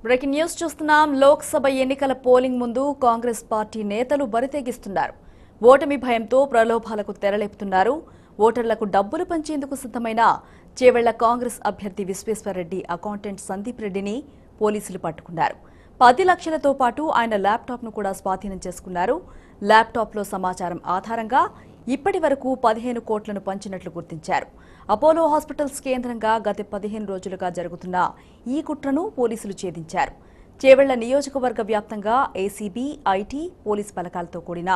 Breaking news చూస్తున్నాం. లోక్సభ ఎన్నికల polling ముందు కాంగ్రెస్ పార్టీ నేతలు బరితెగిస్తున్నారు. ఓటమి భయంతో ప్రలోభాలకు తెరలేపుతున్నారు. ఓటర్లకు డబ్బులు పంచేందుకు సిద్ధమైన చేవెళ్ల కాంగ్రెస్ అభ్యర్థి విశ్వేశ్వరరెడ్డి అకౌంటెంట్ సందీప్ రెడ్డిని పోలీసులు పట్టుకున్నారు. 10 లక్షలతో పాటు ఆయన ల్యాప్టాప్ను కూడా స్వాధీనం చేసుకున్నారు. ల్యాప్టాప్లో సమాచారం ఆధారంగా ఇప్పటి వరకు 15 కోట్లను పంచినట్లు గుర్తించారు. అపోలో హాస్పిటల్స్ కేంద్రంగా గత 15 రోజులుగా జరుగుతున్న ఈ కుట్రను పోలీసులు ఛేదించారు. చేవెళ్ల నియోజకవర్గ వ్యాప్తంగా ఏసీబీ, ఐటీ, పోలీస్ బలగాలతో కూడిన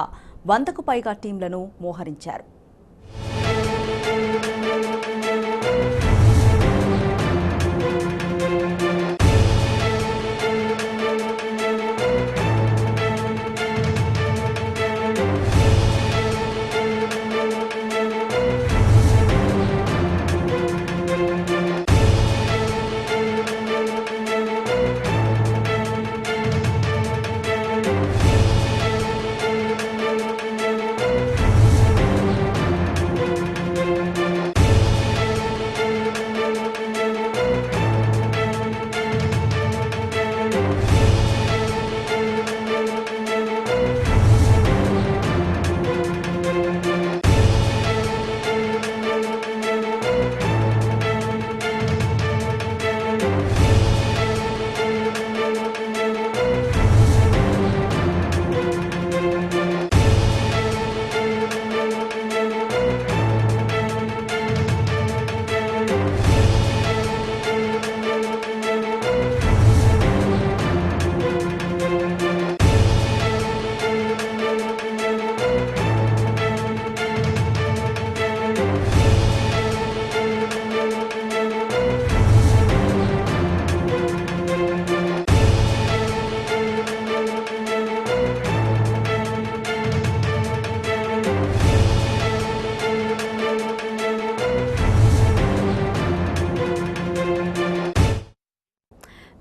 100కు పైగా టీంలను మోహరించారు.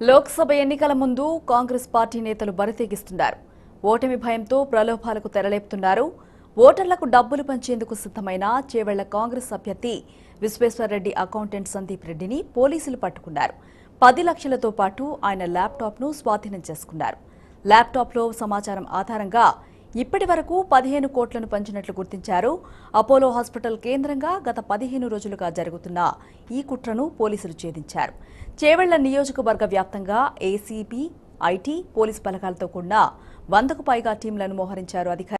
లోక్సభ ఎన్నికల ముందు కాంగ్రెస్ పార్టీ నేతలు బరితెగిస్తున్నారు. ఓటమి భయంతో ప్రలోభాలకు తెరలేపుతున్నారు. ఓటర్లకు డబ్బులు పంచేందుకు సిద్ధమైన చేవెళ్ల కాంగ్రెస్ అభ్యర్థి విశ్వేశ్వరరెడ్డి అకౌంటెంట్ సందీప్ రెడ్డిని పోలీసులు పట్టుకున్నారు. 10 లక్షలతో పాటు ఆయన ల్యాప్టాప్ను స్వాధీనం చేసుకున్నారు. ల్యాప్టాప్లో సమాచారం ఆధారంగా ఇప్పటి వరకు 15 కోట్లను పంచినట్లు గుర్తించారు. అపోలో హాస్పిటల్ కేంద్రంగా గత 15 రోజులుగా జరుగుతున్న ఈ కుట్రను పోలీసులు ఛేదించారు. చేవెళ్ల నియోజకవర్గ వ్యాప్తంగా ఏసీబీ, ఐటీ, పోలీస్ బలగాలతో కూడిన 100కు పైగా టీంలను మోహరించారు అధికారులు.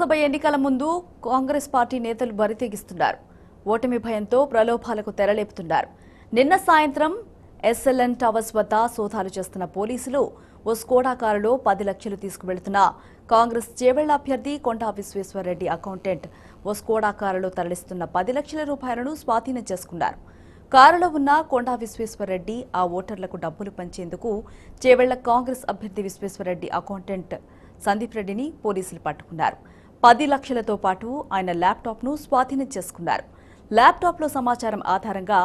లోక్సభ ఎన్నికల ముందు కాంగ్రెస్ పార్టీ నేతలు బరితెగిస్తున్నారు. ఓటమి భయంతో ప్రలోభాలకు తెరలేపుతున్నారు. నిన్న సాయంత్రం ఎస్ఎల్ఎన్ టవర్స్ వద్ద సోదాలు చేస్తున్న పోలీసులు ఓ స్కోడా కారులో 10 లక్షలు తీసుకువెళ్తున్న కాంగ్రెస్ చేవెళ్ల అభ్యర్థి కొండా విశ్వేశ్వరరెడ్డి అకౌంటెంట్ ఓ స్కోడా కారులో తరలిస్తున్న 10 లక్షల రూపాయలను స్వాధీనం చేసుకున్నారు. కారులో ఉన్న కొండా విశ్వేశ్వరరెడ్డి ఆ ఓటర్లకు డబ్బులు పంచేందుకు చేవెళ్ల కాంగ్రెస్ అభ్యర్థి విశ్వేశ్వరరెడ్డి అకౌంటెంట్ సందీప్ రెడ్డిని పోలీసులు పట్టుకున్నారు. 10 లక్షలతో పాటు ఆయన ల్యాప్టాప్ను స్వాధీనం చేసుకున్నారు. ల్యాప్టాప్లో సమాచారం ఆధారంగా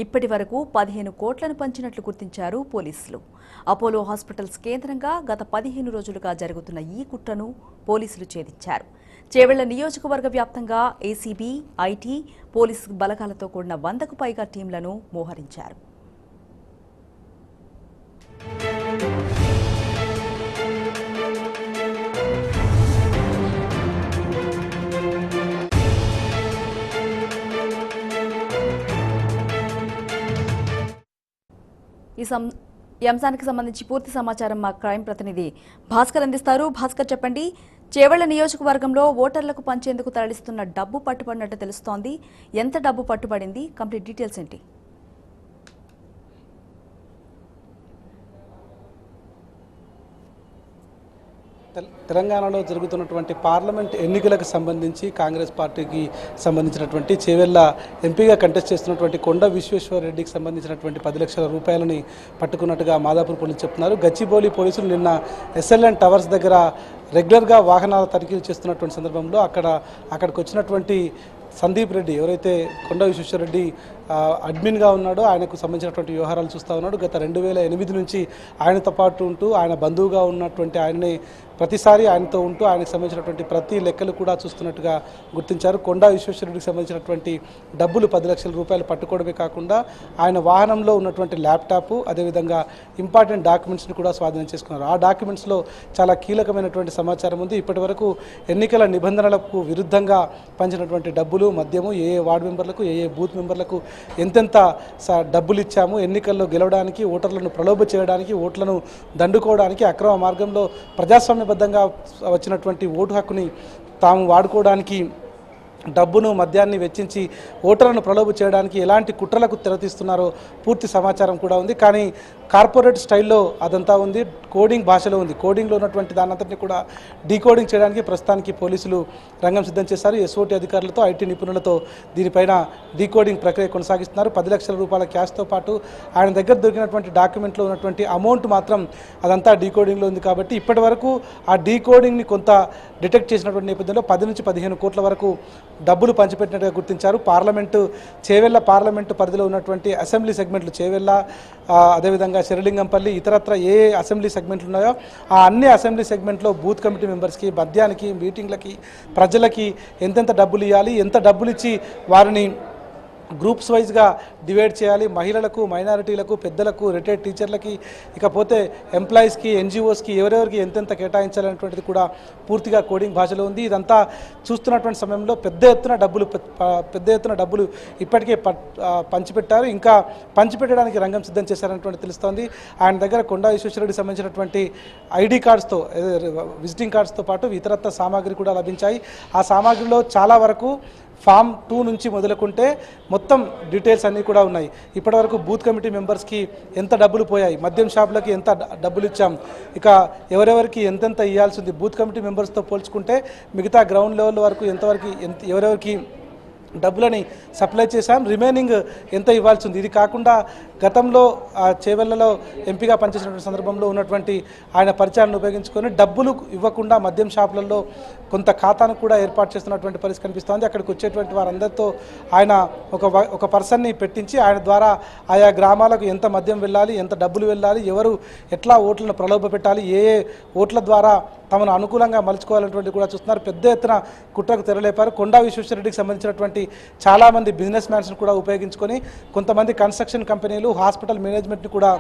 ఇప్పటి వరకు 15 కోట్లను పంచినట్లు గుర్తించారు పోలీసులు. అపోలో హాస్పిటల్స్ కేంద్రంగా గత 15 రోజులుగా జరుగుతున్న ఈ కుట్రను పోలీసులు ఛేదించారు. చేవెళ్ల నియోజకవర్గ వ్యాప్తంగా ఏసీబీ, ఐటీ, పోలీసు బలగాలతో కూడిన 100కు పైగా టీంలను మోహరించారు. ఈ అంశానికి సంబంధించి పూర్తి సమాచారం మా క్రైమ్ ప్రతినిధి భాస్కర్ అందిస్తారు. భాస్కర్, చెప్పండి, చేవెళ్ల నియోజకవర్గంలో ఓటర్లకు పంచేందుకు తరలిస్తున్న డబ్బు పట్టుబడినట్టు తెలుస్తోంది. ఎంత డబ్బు పట్టుబడింది? కంప్లీట్ డీటెయిల్స్ ఏంటి? తెలంగాణలో జరుగుతున్నటువంటి పార్లమెంట్ ఎన్నికలకు సంబంధించి కాంగ్రెస్ పార్టీకి సంబంధించినటువంటి చేవెళ్ల ఎంపీగా కంటెస్ట్ చేస్తున్నటువంటి కొండా విశ్వేశ్వరరెడ్డికి సంబంధించినటువంటి 10 లక్షల రూపాయలని పట్టుకున్నట్టుగా మాదాపూర్ పోలీసులు చెప్తున్నారు. గచ్చిబౌలి పోలీసులు నిన్న ఎస్ఎల్ఎన్ టవర్స్ దగ్గర రెగ్యులర్గా వాహనాల తనిఖీలు చేస్తున్నటువంటి సందర్భంలో అక్కడికి వచ్చినటువంటి సందీప్ రెడ్డి, ఎవరైతే కొండా విశ్వేశ్వరరెడ్డి అడ్మిన్గా ఉన్నాడో, ఆయనకు సంబంధించినటువంటి వ్యవహారాలు చూస్తూ ఉన్నాడు. గత 2008 నుంచి ఆయనతో పాటు ఉంటూ ఆయన బంధువుగా ఉన్నటువంటి ఆయనని ప్రతిసారి ఆయనతో ఉంటూ ఆయనకు సంబంధించినటువంటి ప్రతి లెక్కలు కూడా చూస్తున్నట్టుగా గుర్తించారు. కొండా విశ్వేశ్వరరెడ్డికి సంబంధించినటువంటి డబ్బులు 10 లక్షల రూపాయలు పట్టుకోవడమే కాకుండా ఆయన వాహనంలో ఉన్నటువంటి ల్యాప్టాప్, అదేవిధంగా ఇంపార్టెంట్ డాక్యుమెంట్స్ని కూడా స్వాధీనం చేసుకున్నారు. ఆ డాక్యుమెంట్స్లో చాలా కీలకమైనటువంటి సమాచారం ఉంది. ఇప్పటి వరకు ఎన్నికల నిబంధనలకు విరుద్ధంగా పంచినటువంటి డబ్బులు, మద్యము, ఏ వార్డు మెంబర్లకు, ఏ బూత్ మెంబర్లకు ఎంతెంత డబ్బులు ఇచ్చాము, ఎన్నికల్లో గెలవడానికి, ఓటర్లను ప్రలోభ చేయడానికి, ఓట్లను దండుకోవడానికి, అక్రమ మార్గంలో ప్రజాస్వామ్యబద్ధంగా వచ్చినటువంటి ఓటు హక్కుని తాము వాడుకోవడానికి డబ్బును, మద్యాన్ని వెచ్చించి ఓటర్లను ప్రలోభ చేయడానికి ఎలాంటి కుట్రలకు తెరతీస్తున్నారో పూర్తి సమాచారం కూడా ఉంది. కానీ కార్పొరేట్ స్టైల్లో అదంతా ఉంది, కోడింగ్ భాషలో ఉంది. కోడింగ్లో ఉన్నటువంటి దానంతటిని కూడా డీకోడింగ్ చేయడానికి ప్రస్తుతానికి పోలీసులు రంగం సిద్ధం చేశారు. ఎస్ఓటీ అధికారులతో, ఐటీ నిపుణులతో దీనిపైన డీకోడింగ్ ప్రక్రియ కొనసాగిస్తున్నారు. 10 లక్షల రూపాయల క్యాష్తో పాటు ఆయన దగ్గర దొరికినటువంటి డాక్యుమెంట్లో ఉన్నటువంటి అమౌంట్ మాత్రం అదంతా డీకోడింగ్లో ఉంది. కాబట్టి ఇప్పటి వరకు ఆ డీకోడింగ్ని కొంత డిటెక్ట్ చేసినటువంటి నేపథ్యంలో 10 నుంచి 15 కోట్ల వరకు డబ్బులు పంచిపెట్టినట్టుగా గుర్తించారు. చేవెళ్ల పార్లమెంటు పరిధిలో ఉన్నటువంటి అసెంబ్లీ సెగ్మెంట్లు, చేవెళ్ల, అదేవిధంగా శిరలింగంపల్లి, ఇతరత్ర ఏ అసెంబ్లీ సెగ్మెంట్లు ఉన్నాయో ఆ అన్ని అసెంబ్లీ సెగ్మెంట్లో బూత్ కమిటీ మెంబర్స్కి, మద్యానికి, మీటింగ్లకి, ప్రజలకి ఎంతెంత డబ్బులు ఇవ్వాలి, ఎంత డబ్బులు ఇచ్చి వారిని గ్రూప్స్ వైజ్గా డివైడ్ చేయాలి, మహిళలకు, మైనారిటీలకు, పెద్దలకు, రిటైర్డ్ టీచర్లకి, ఇకపోతే ఎంప్లాయీస్కి, ఎన్జిఓస్కి ఎవరెవరికి ఎంతెంత కేటాయించాలనేటువంటిది కూడా పూర్తిగా కోడింగ్ భాషలో ఉంది. ఇదంతా చూస్తున్నటువంటి సమయంలో పెద్ద ఎత్తున డబ్బులు ఇప్పటికే పంచిపెట్టారు. ఇంకా పంచిపెట్టడానికి రంగం సిద్ధం చేశారనేటువంటి తెలుస్తోంది. ఆయన దగ్గర కొండా విశ్వేశ్వరరెడ్డికి సంబంధించినటువంటి ఐడి కార్డ్స్తో, విజిటింగ్ కార్డ్స్తో పాటు ఇతరత్ర సామాగ్రి కూడా లభించాయి. ఆ సామాగ్రిలో చాలా వరకు ఫామ్ 2 నుంచి మొదలుకుంటే మొత్తం డీటెయిల్స్ అన్నీ కూడా ఉన్నాయి. ఇప్పటివరకు బూత్ కమిటీ మెంబర్స్కి ఎంత డబ్బులు పోయాయి, మద్యం షాపులకి ఎంత డబ్బులు ఇచ్చాం, ఇక ఎవరెవరికి ఎంతెంత ఇవ్వాల్సి ఉంది, బూత్ కమిటీ మెంబర్స్తో పోల్చుకుంటే మిగతా గ్రౌండ్ లెవెల్ వరకు ఎవరెవరికి డబ్బులని సప్లై చేశాం, రిమైనింగ్ ఎంత ఇవ్వాల్సి ఉంది. ఇది కాకుండా గతంలో చేవెళ్లలో ఎంపీగా పనిచేసినటువంటి సందర్భంలో ఉన్నటువంటి ఆయన పరిచయాలను ఉపయోగించుకొని డబ్బులు ఇవ్వకుండా మద్యం షాపులలో కొంత ఖాతాను కూడా ఏర్పాటు చేస్తున్నటువంటి పరిస్థితి కనిపిస్తోంది. అక్కడికి వచ్చేటువంటి వారందరితో ఆయన ఒక పర్సన్ని పెట్టించి ఆయన ద్వారా ఆయా గ్రామాలకు ఎంత మద్యం వెళ్ళాలి, ఎంత డబ్బులు వెళ్ళాలి, ఎవరు ఎట్లా ఓట్లను ప్రలోభ పెట్టాలి, ఏ ఓట్ల ద్వారా తమను అనుకూలంగా మలుచుకోవాలనేటువంటి కూడా చూస్తున్నారు. పెద్ద ఎత్తున కుట్రకు తెరలేపారు. కొండా విశ్వేశ్వరరెడ్డికి సంబంధించినటువంటి చాలామంది బిజినెస్ మ్యాన్స్ని కూడా ఉపయోగించుకొని కొంతమంది కన్స్ట్రక్షన్ కంపెనీలు, హాస్పిటల్ మేనేజ్మెంట్ని కూడా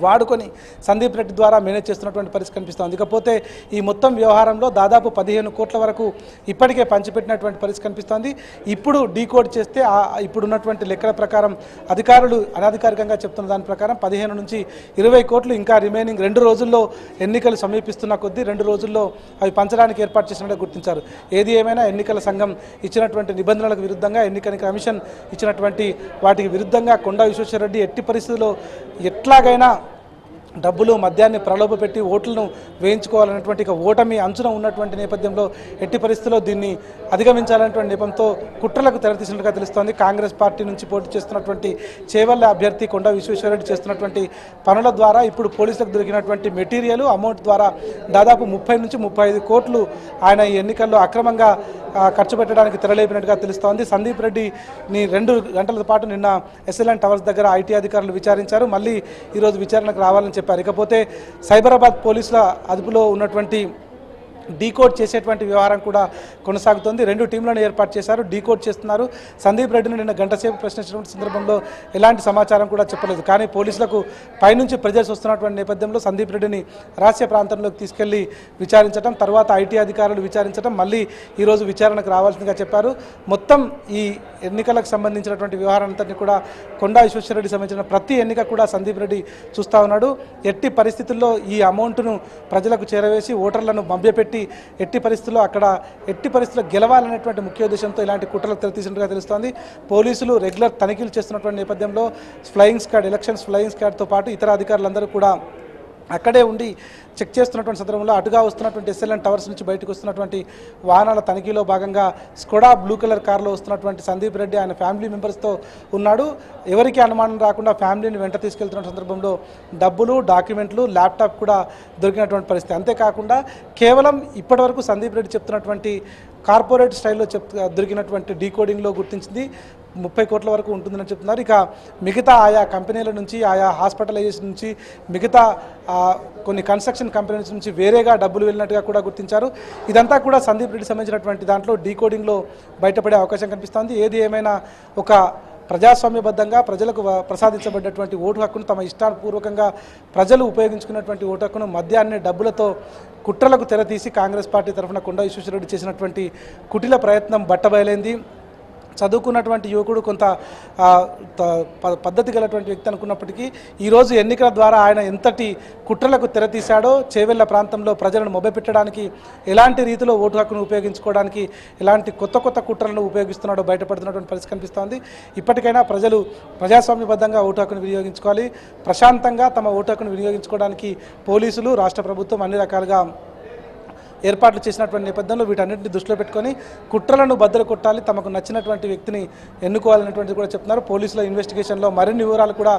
వాడుకొని సందీప్ రెడ్డి ద్వారా మేనేజ్ చేస్తున్నటువంటి పరిస్థితి కనిపిస్తోంది. ఇకపోతే ఈ మొత్తం వ్యవహారంలో దాదాపు 15 కోట్ల వరకు ఇప్పటికే పంచిపెట్టినటువంటి పరిస్థితి కనిపిస్తోంది. ఇప్పుడు డీకోడ్ చేస్తే ఇప్పుడున్నటువంటి లెక్కల ప్రకారం అధికారులు అనధికారికంగా చెప్తున్న దాని ప్రకారం 15 నుంచి 20 కోట్లు ఇంకా రిమైనింగ్ 2 రోజుల్లో ఎన్నికలు సమీపిస్తున్న కొద్దీ 2 రోజుల్లో అవి పంచడానికి ఏర్పాటు చేసినట్టు గుర్తించారు. ఏది ఏమైనా ఎన్నికల సంఘం ఇచ్చినటువంటి నిబంధనలకు విరుద్ధంగా ఎన్నికల కమిషన్ ఇచ్చినటువంటి వాటికి విరుద్ధంగా కొండా విశ్వేశ్వరరెడ్డి ఎట్టి పరిస్థితుల్లో ఎట్లాగైనా డబ్బులు మద్యాన్ని ప్రలోభపెట్టి ఓట్లను వేయించుకోవాలనేటువంటి ఓటమి అంచున ఉన్నటువంటి నేపథ్యంలో ఎట్టి పరిస్థితుల్లో దీన్ని అధిగమించాలనేటువంటి నేపంతో కుట్రలకు తెరతీసినట్టుగా తెలుస్తోంది. కాంగ్రెస్ పార్టీ నుంచి పోటీ చేస్తున్నటువంటి చేవెళ్ల అభ్యర్థి కొండా విశ్వేశ్వరరెడ్డి చేస్తున్నటువంటి పనుల ద్వారా ఇప్పుడు పోలీసులకు దొరికినటువంటి మెటీరియల్ అమౌంట్ ద్వారా దాదాపు 30 నుంచి 35 కోట్లు ఆయన ఈ ఎన్నికల్లో అక్రమంగా ఖర్చు పెట్టడానికి తెరలేపినట్టుగా తెలుస్తోంది. సందీప్ రెడ్డిని 2 గంటల పాటు నిన్న ఎస్ఎల్ఎన్ టవర్స్ దగ్గర ఐటీ అధికారులు విచారించారు. మళ్ళీ ఈరోజు విచారణకు రావాలని చెప్పారు. ఇకపోతే సైబరాబాద్ పోలీసుల అదుపులో ఉన్నటువంటి డీకోడ్ చేసేటువంటి వ్యవహారం కూడా కొనసాగుతోంది. 2 టీంలను ఏర్పాటు చేశారు, డీకోడ్ చేస్తున్నారు. సందీప్ రెడ్డిని నిన్న గంటసేపు ప్రశ్నించినటువంటి సందర్భంలో ఎలాంటి సమాచారం కూడా చెప్పలేదు. కానీ పోలీసులకు పైనుంచి ప్రెజర్స్ వస్తున్నటువంటి నేపథ్యంలో సందీప్ రెడ్డిని రహస్య ప్రాంతంలోకి తీసుకెళ్లి విచారించడం, తర్వాత ఐటీ అధికారులు విచారించడం, మళ్ళీ ఈరోజు విచారణకు రావాల్సిందిగా చెప్పారు. మొత్తం ఈ ఎన్నికలకు సంబంధించినటువంటి వ్యవహారం అంతటినీ కూడా కొండా విశ్వేశ్వరరెడ్డి సంబంధించిన ప్రతి ఎన్నిక కూడా సందీప్ రెడ్డి చూస్తూ ఉన్నాడు. ఎట్టి పరిస్థితుల్లో ఈ అమౌంట్ను ప్రజలకు చేరవేసి ఓటర్లను మభ్యపెట్టి ఎట్టి పరిస్థితుల్లో గెలవాలనేటువంటి ముఖ్య ఉద్దేశంతో ఇలాంటి కుట్రలకు తెరతీసినట్టుగా తెలుస్తోంది. పోలీసులు రెగ్యులర్ తనిఖీలు చేస్తున్నటువంటి నేపథ్యంలో ఎలక్షన్స్ ఫ్లయింగ్ స్క్వాడ్తో పాటు ఇతర అధికారులందరూ కూడా అక్కడే ఉండి చెక్ చేస్తున్నటువంటి సందర్భంలో అటుగా వస్తున్నటువంటి ఎస్ఎల్ఎన్ టవర్స్ నుంచి బయటకు వస్తున్నటువంటి వాహనాల తనిఖీలో భాగంగా స్కోడా బ్లూ కలర్ కారులో వస్తున్నటువంటి సందీప్ రెడ్డి ఆయన ఫ్యామిలీ మెంబర్స్తో ఉన్నాడు. ఎవరికి అనుమానం రాకుండా ఫ్యామిలీని వెంట తీసుకెళ్తున్న సందర్భంలో డబ్బులు, డాక్యుమెంట్లు, ల్యాప్టాప్ కూడా దొరికినటువంటి పరిస్థితి. అంతేకాకుండా కేవలం ఇప్పటివరకు సందీప్ రెడ్డి చెప్తున్నటువంటి కార్పొరేట్ స్టైల్లో దొరికినటువంటి డీకోడింగ్లో గుర్తించింది 30 కోట్ల వరకు ఉంటుందని చెప్తున్నారు. ఇక మిగతా ఆయా కంపెనీల నుంచి, ఆయా హాస్పిటలైజేషన్ నుంచి, మిగతా కొన్ని కన్స్ట్రక్షన్ కంపెనీస్ నుంచి వేరేగా డబ్బులు వెళ్ళినట్టుగా కూడా గుర్తించారు. ఇదంతా కూడా సందీప్ రెడ్డి సంబంధించినటువంటి దాంట్లో డీకోడింగ్లో బయటపడే అవకాశం కనిపిస్తోంది. ఏది ఏమైనా ఒక ప్రజాస్వామ్యబద్ధంగా ప్రజలకు ప్రసాదించబడ్డటువంటి ఓటు హక్కును తమ ఇష్టాపూర్వకంగా ప్రజలు ఉపయోగించుకున్నటువంటి ఓటు హక్కును మద్యాన్ని డబ్బులతో కుట్రలకు తెరతీసి కాంగ్రెస్ పార్టీ తరఫున కొండా విశ్వేశ్వరరెడ్డి చేసినటువంటి కుటిల ప్రయత్నం బట్టబయలైంది. చదువుకున్నటువంటి యువకుడు, కొంత పద్ధతి గలటువంటి వ్యక్తి అనుకున్నప్పటికీ ఈరోజు ఎన్నికల ద్వారా ఆయన ఎంతటి కుట్రలకు తెరతీశాడో, చేవెళ్ల ప్రాంతంలో ప్రజలను మొబ్బపెట్టడానికి ఎలాంటి రీతిలో ఓటు హక్కును ఉపయోగించుకోవడానికి ఎలాంటి కొత్త కుట్రలను ఉపయోగిస్తున్నాడో బయటపడుతున్నటువంటి పరిస్థితి కనిపిస్తోంది. ఇప్పటికైనా ప్రజలు ప్రజాస్వామ్యబద్ధంగా ఓటు హక్కును వినియోగించుకోవాలి. ప్రశాంతంగా తమ ఓటు హక్కును వినియోగించుకోవడానికి పోలీసులు, రాష్ట్ర ప్రభుత్వం అన్ని రకాలుగా ఏర్పాట్లు చేసినటువంటి నేపథ్యంలో వీటన్నింటినీ దృష్టిలో పెట్టుకొని కుట్రలను బద్దలు కొట్టాలి, తమకు నచ్చినటువంటి వ్యక్తిని ఎన్నుకోవాలనేటువంటిది కూడా చెప్తున్నారు. పోలీసుల ఇన్వెస్టిగేషన్లో మరిన్ని వివరాలు కూడా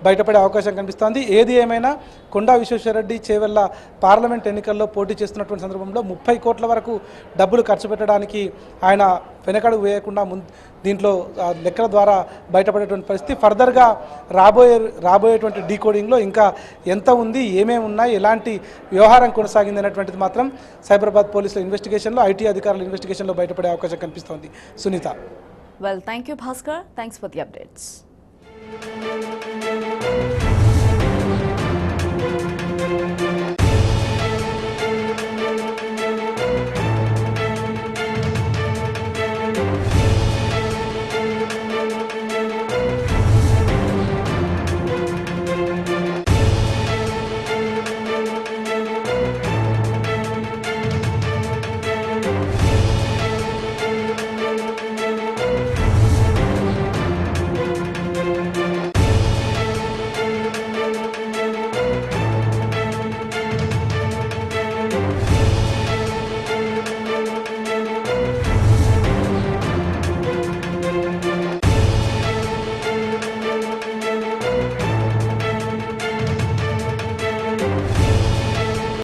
బయటపడే అవకాశం కనిపిస్తోంది. ఏది ఏమైనా కొండా విశ్వేశ్వరరెడ్డి చేవెళ్ల పార్లమెంట్ ఎన్నికల్లో పోటీ చేస్తున్నటువంటి సందర్భంలో 30 కోట్ల వరకు డబ్బులు ఖర్చు పెట్టడానికి ఆయన వెనకడుగు వేయకుండా దీంట్లో లెక్కల ద్వారా బయటపడేటువంటి పరిస్థితి. ఫర్దర్గా రాబోయేటువంటి డీకోడింగ్లో ఇంకా ఎంత ఉంది, ఏమేమి ఉన్నాయి, ఎలాంటి వ్యవహారం కొనసాగింది అనేటువంటిది మాత్రం సైబరాబాద్ పోలీసుల ఇన్వెస్టిగేషన్లో, ఐటీ అధికారుల ఇన్వెస్టిగేషన్లో బయటపడే అవకాశం కనిపిస్తోంది. Sunitha. Well, thank you, Bhaskar. Thanks for the updates.